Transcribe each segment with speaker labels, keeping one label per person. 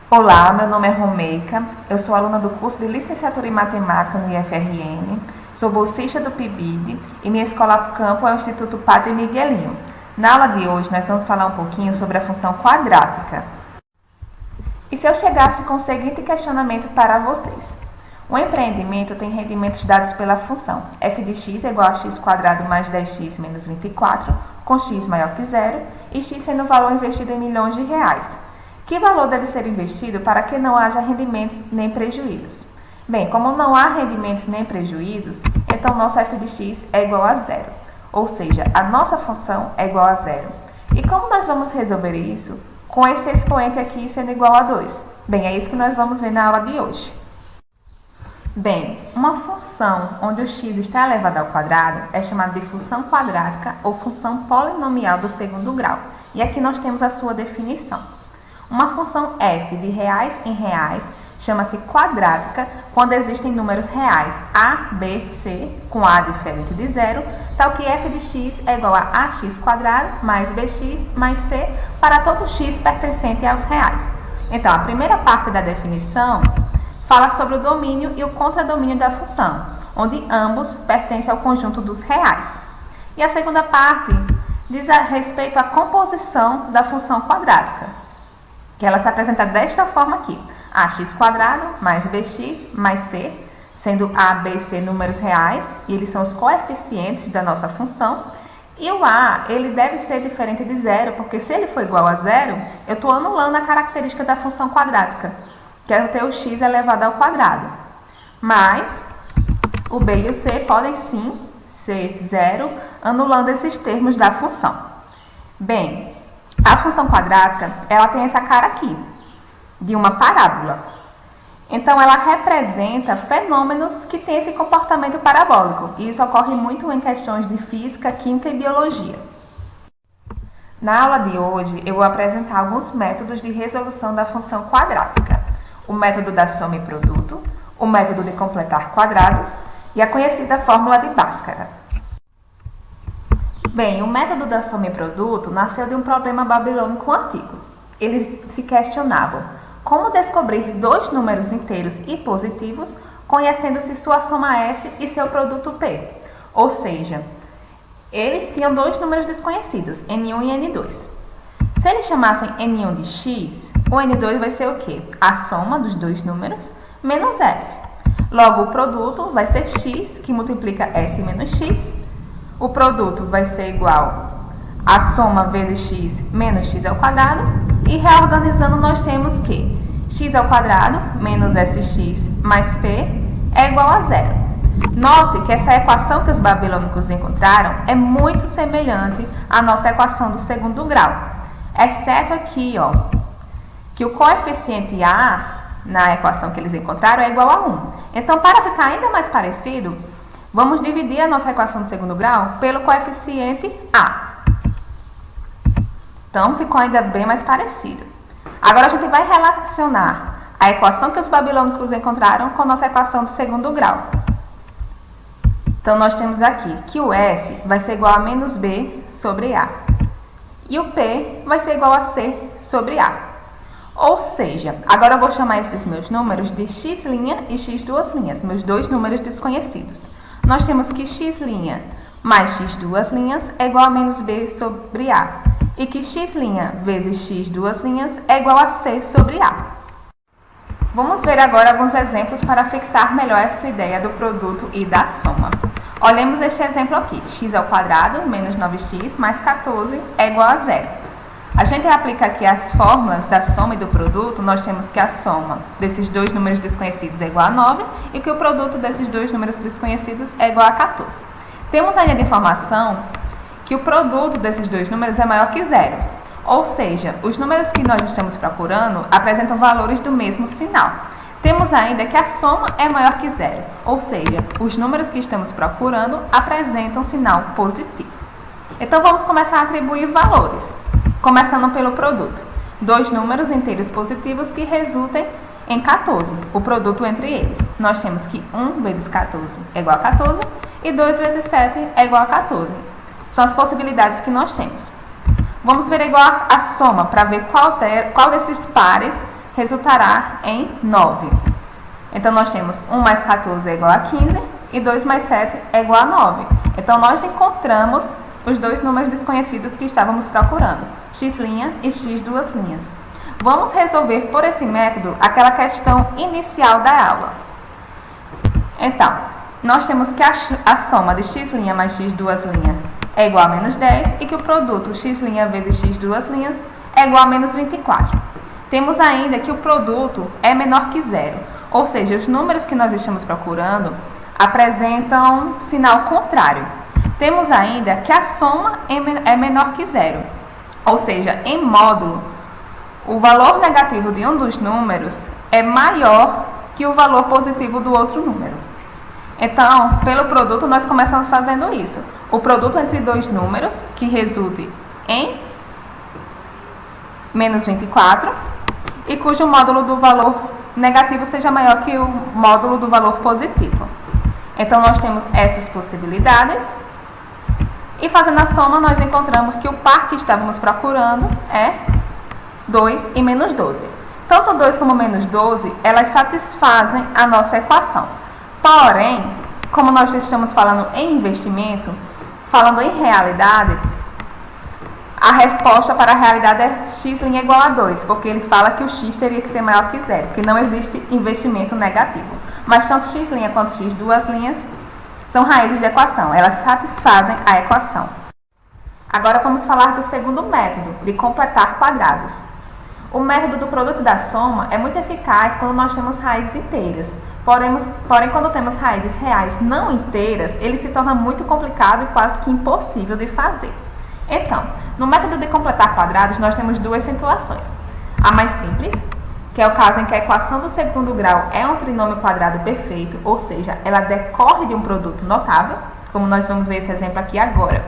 Speaker 1: Olá, meu nome é Romeica, eu sou aluna do curso de Licenciatura em Matemática no IFRN, sou bolsista do PIBID e minha escola campo é o Instituto Padre Miguelinho. Na aula de hoje, nós vamos falar um pouquinho sobre a função quadrática. E se eu chegasse com o seguinte questionamento para vocês? Um empreendimento tem rendimentos dados pela função f de x é igual a x² mais 10x menos 24, com x maior que zero, e x sendo o valor investido em milhões de reais. Que valor deve ser investido para que não haja rendimentos nem prejuízos? Bem, como não há rendimentos nem prejuízos, então nosso f de x é igual a zero, ou seja, a nossa função é igual a zero. E como nós vamos resolver isso? Com esse expoente aqui sendo igual a 2. Bem, é isso que nós vamos ver na aula de hoje. Bem, uma função onde o x está elevado ao quadrado é chamada de função quadrática ou função polinomial do segundo grau. E aqui nós temos a sua definição. Uma função f de reais em reais chama-se quadrática quando existem números reais a, b, c, com a diferente de zero, tal que f de x é igual a ax² mais bx mais c para todo x pertencente aos reais. Então, a primeira parte da definição fala sobre o domínio e o contradomínio da função, onde ambos pertencem ao conjunto dos reais. E a segunda parte diz a respeito à composição da função quadrática, que ela se apresenta desta forma aqui: ax² mais bx mais c, sendo a, b e c números reais, e eles são os coeficientes da nossa função, e o a, ele deve ser diferente de zero, porque se ele for igual a zero, eu estou anulando a característica da função quadrática, que é ter o x elevado ao quadrado. Mas o b e o c podem sim ser zero, anulando esses termos da função. Bem, a função quadrática, ela tem essa cara aqui, de uma parábola. Então, ela representa fenômenos que têm esse comportamento parabólico. E isso ocorre muito em questões de física, química e biologia. Na aula de hoje, eu vou apresentar alguns métodos de resolução da função quadrática. O método da soma e produto, o método de completar quadrados e a conhecida fórmula de Bhaskara. Bem, o método da soma e produto nasceu de um problema babilônico antigo. Eles se questionavam como descobrir dois números inteiros e positivos conhecendo-se sua soma S e seu produto P. Ou seja, eles tinham dois números desconhecidos, N1 e N2. Se eles chamassem N1 de x, o N2 vai ser o quê? A soma dos dois números menos S. Logo, o produto vai ser x, que multiplica S menos x. O produto vai ser igual a soma vezes x menos x ao quadrado. E reorganizando, nós temos que x ao quadrado menos sx mais p é igual a zero. Note que essa equação que os babilônicos encontraram é muito semelhante à nossa equação do segundo grau. Exceto aqui, ó, que o coeficiente a na equação que eles encontraram é igual a 1. Então, para ficar ainda mais parecido, vamos dividir a nossa equação do segundo grau pelo coeficiente a. Então, ficou ainda bem mais parecido. Agora, a gente vai relacionar a equação que os babilônicos encontraram com a nossa equação do segundo grau. Então, nós temos aqui que o S vai ser igual a menos B sobre A. E o P vai ser ', a C sobre A. Ou seja, agora eu vou chamar esses meus números de x' e x2', meus dois números desconhecidos. Nós temos que x' mais x2' é igual a menos B sobre A. E que x' vezes x2' é igual a C sobre A. Vamos ver agora alguns exemplos para fixar melhor essa ideia do produto e da soma. Olhemos este exemplo aqui. X ao quadrado menos 9x mais 14 é igual a zero. A gente aplica aqui as fórmulas da soma e do produto. Nós temos que a soma desses dois números desconhecidos é igual a 9 e que o produto desses dois números desconhecidos é igual a 14. Temos ainda de informação que o produto desses dois números é maior que zero. Ou seja, os números que nós estamos procurando apresentam valores do mesmo sinal. Temos ainda que a soma é maior que zero. Ou seja, os números que estamos procurando apresentam sinal positivo. Então, vamos começar a atribuir valores. Começando pelo produto. Dois números inteiros positivos que resultem em 14, o produto entre eles. Nós temos que 1 vezes 14 é igual a 14 e 2 vezes 7 é igual a 14. São as possibilidades que nós temos. Vamos ver igual a soma para ver qual desses pares resultará em 9. Então, nós temos 1 mais 14 é igual a 15 e 2 mais 7 é igual a 9. Então, nós encontramos os dois números desconhecidos que estávamos procurando, x' e x duas linhas. Vamos resolver por esse método aquela questão inicial da aula. Então, nós temos que a soma de x' mais x duas linhas é igual a menos 10 e que o produto x' vezes x duas linhas é igual a menos 24. Temos ainda que o produto é menor que zero, ou seja, os números que nós estamos procurando apresentam sinal contrário. Temos ainda que a soma é menor que zero, ou seja, em módulo, o valor negativo de um dos números é maior que o valor positivo do outro número. Então, pelo produto, nós começamos fazendo isso. O produto entre dois números, que resulte em menos 24, e cujo módulo do valor negativo seja maior que o módulo do valor positivo. Então, nós temos essas possibilidades. E fazendo a soma, nós encontramos que o par que estávamos procurando é 2 e menos 12. Tanto 2 como menos 12, elas satisfazem a nossa equação. Porém, como nós estamos falando em investimento, falando em realidade, a resposta para a realidade é x' igual a 2, porque ele fala que o x teria que ser maior que zero, porque não existe investimento negativo. Mas tanto x' quanto x duas linhas são raízes de equação, elas satisfazem a equação. Agora vamos falar do segundo método, de completar quadrados. O método do produto da soma é muito eficaz quando nós temos raízes inteiras. Porém, quando temos raízes reais não inteiras, ele se torna muito complicado e quase que impossível de fazer. Então, no método de completar quadrados, nós temos duas situações. A mais simples, que é o caso em que a equação do segundo grau é um trinômio quadrado perfeito, ou seja, ela decorre de um produto notável, como nós vamos ver esse exemplo aqui agora.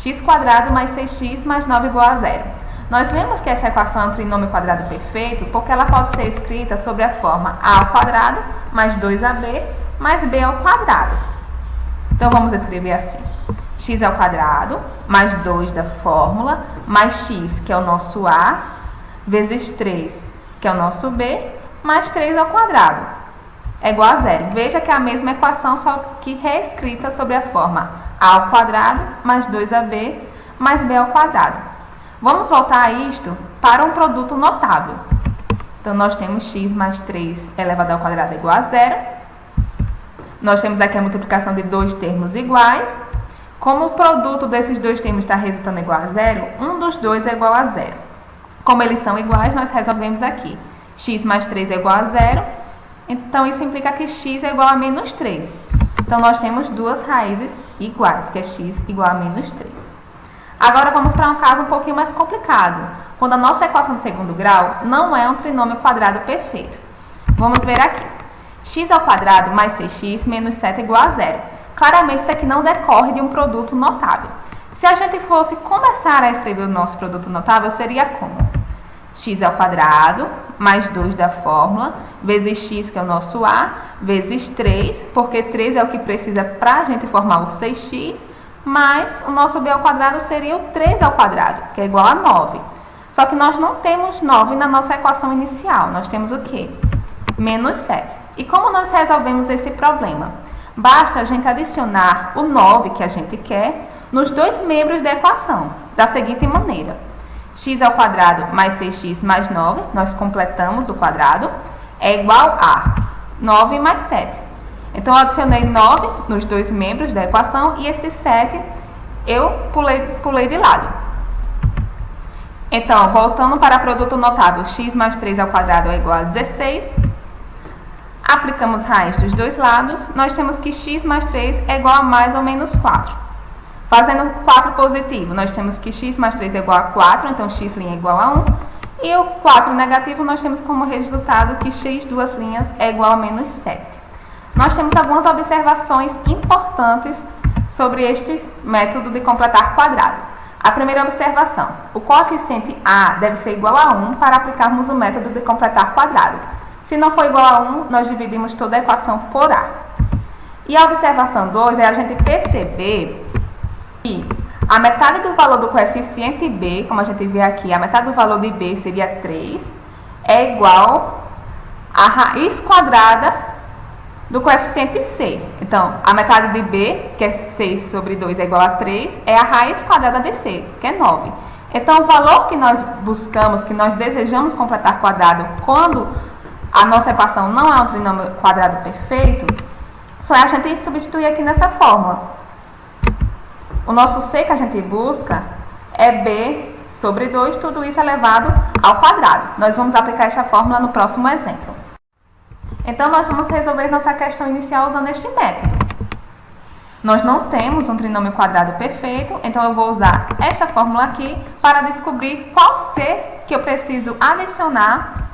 Speaker 1: x² mais 6x mais 9 igual a 0. Nós vemos que essa equação é um trinômio quadrado perfeito porque ela pode ser escrita sobre a forma a ao quadrado mais 2ab mais b ao quadrado. Então, vamos escrever assim. X ao quadrado mais 2 da fórmula mais x, que é o nosso a, vezes 3, que é o nosso b, mais 3 ao quadrado. É igual a 0. Veja que é a mesma equação, só que reescrita sobre a forma a ao quadrado mais 2ab mais b ao quadrado. Vamos voltar a isto para um produto notável. Então, nós temos x mais 3 elevado ao quadrado igual a 0. Nós temos aqui a multiplicação de dois termos iguais. Como o produto desses dois termos está resultando igual a 0, um dos dois é igual a 0. Como eles são iguais, nós resolvemos aqui. X mais 3 é igual a 0. Então, isso implica que x é igual a menos 3. Então, nós temos duas raízes iguais, que é x igual a menos 3. Agora, vamos para um caso um pouquinho mais complicado, quando a nossa equação de segundo grau não é um trinômio quadrado perfeito. Vamos ver aqui. X ao quadrado mais 6x menos 7 igual a 0. Claramente, isso aqui não decorre de um produto notável. Se a gente fosse começar a escrever o nosso produto notável, seria como? X ao quadrado mais 2 da fórmula, vezes x, que é o nosso a, vezes 3, porque 3 é o que precisa para a gente formar o 6x, mais o nosso b ao quadrado seria o 3 ao quadrado, que é igual a 9. Só que nós não temos 9 na nossa equação inicial, nós temos o quê? Menos 7. E como nós resolvemos esse problema? Basta a gente adicionar o 9 que a gente quer nos dois membros da equação, da seguinte maneira. X ao quadrado mais 6x mais 9, nós completamos o quadrado, é igual a 9 mais 7. Então, eu adicionei 9 nos dois membros da equação e esse 7 eu pulei de lado. Então, voltando para produto notável, x mais 3 ao quadrado é igual a 16. Aplicamos raiz dos dois lados, nós temos que x mais 3 é igual a mais ou menos 4. Fazendo 4 positivo, nós temos que x mais 3 é igual a 4, então x' é igual a 1. E o 4 negativo, nós temos como resultado que x duas linhas é igual a menos 7. Nós temos algumas observações importantes sobre este método de completar quadrado. A primeira observação, o coeficiente a deve ser igual a 1 para aplicarmos o método de completar quadrado. Se não for igual a 1, nós dividimos toda a equação por a. E a observação 2 é a gente perceber que a metade do valor do coeficiente b, como a gente vê aqui, a metade do valor de b seria 3, é igual à raiz quadrada do coeficiente C. Então, a metade de B, que é 6 sobre 2 é igual a 3, é a raiz quadrada de C, que é 9. Então, o valor que nós buscamos, que nós desejamos completar quadrado quando a nossa equação não é um trinômio quadrado perfeito, só é a gente substituir aqui nessa fórmula. O nosso C que a gente busca é B sobre 2, tudo isso elevado ao quadrado. Nós vamos aplicar essa fórmula no próximo exemplo. Então, nós vamos resolver nossa questão inicial usando este método. Nós não temos um trinômio quadrado perfeito, então eu vou usar esta fórmula aqui para descobrir qual C que eu preciso adicionar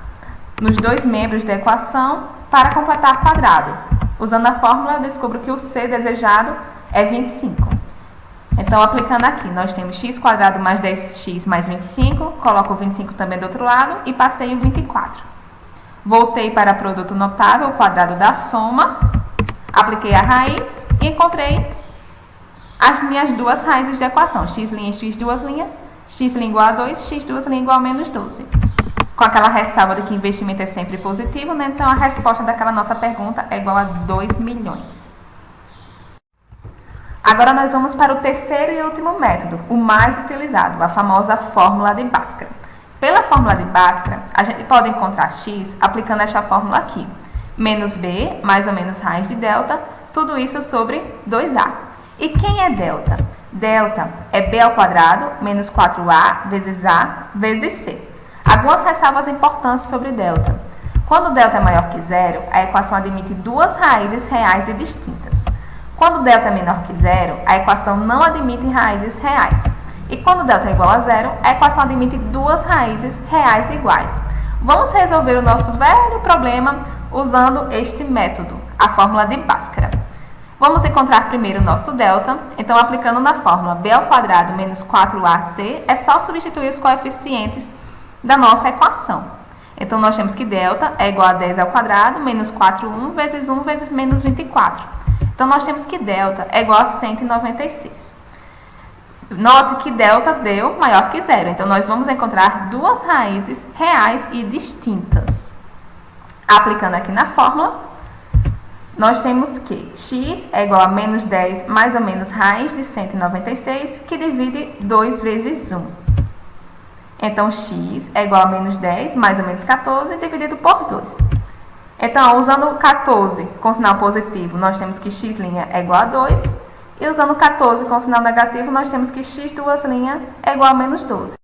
Speaker 1: nos dois membros da equação para completar quadrado. Usando a fórmula, eu descubro que o C desejado é 25. Então, aplicando aqui, nós temos x² mais 10x mais 25, coloco o 25 também do outro lado e passei o 24. Voltei para produto notável, o quadrado da soma, apliquei a raiz e encontrei as minhas duas raízes da equação, x' e x duas linhas, x' igual a 2, x duas linhas igual a menos 12. Com aquela ressalva de que investimento é sempre positivo, né? Então a resposta daquela nossa pergunta é igual a 2 milhões. Agora nós vamos para o terceiro e último método, o mais utilizado, a famosa fórmula de Bhaskara. Pela fórmula de Bhaskara, a gente pode encontrar x aplicando esta fórmula aqui. Menos b, mais ou menos raiz de delta, tudo isso sobre 2a. E quem é delta? Delta é b ao quadrado menos 4a vezes a vezes c. Algumas ressalvas importantes sobre delta. Quando delta é maior que zero, a equação admite duas raízes reais e distintas. Quando delta é menor que zero, a equação não admite raízes reais. E quando delta é igual a zero, a equação admite duas raízes reais iguais. Vamos resolver o nosso velho problema usando este método, a fórmula de Bhaskara. Vamos encontrar primeiro o nosso delta. Então, aplicando na fórmula b ao quadrado menos 4ac, é só substituir os coeficientes da nossa equação. Então, nós temos que delta é igual a 10 ao quadrado menos 4, 1 vezes 1 vezes menos 24. Então, nós temos que delta é igual a 196. Note que delta deu maior que zero. Então, nós vamos encontrar duas raízes reais e distintas. Aplicando aqui na fórmula, nós temos que x é igual a menos 10 mais ou menos raiz de 196, que divide 2 vezes 1. Então, x é igual a menos 10 mais ou menos 14 dividido por 2. Então, usando 14 com sinal positivo, nós temos que x' é igual a 2. E usando 14 com sinal negativo, nós temos que x duas linhas é igual a menos 12.